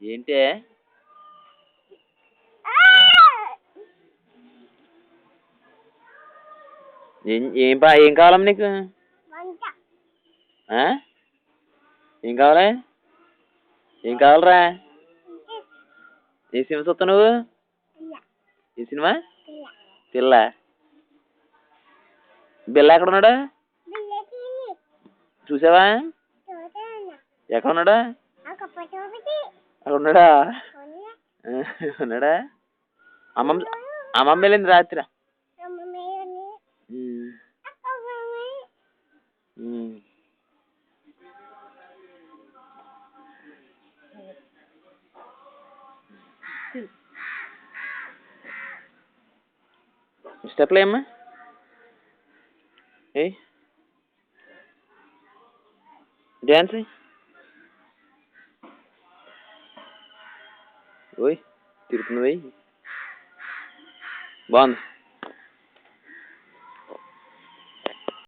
ఏంటే ఏం కావాలమ్మా నీకు? ఏం కావాలి? ఏం కావాలరా? ఏ సినిమా చూస్తావు నువ్వు? ఏ సినిమా? పిల్ల. బిల్ల ఎక్కడున్నాడు? చూసావా? ఎక్కడున్నాడా? అక్కడ ఉన్నాడా? ఉన్నాడా? అమ్మమ్మ వెళ్ళింది రాత్రి. స్టెప్లు ఏమ్మా? ఏ డ్యాన్స్ ఓయ్ తిరుగుతుంది. బాగుంది.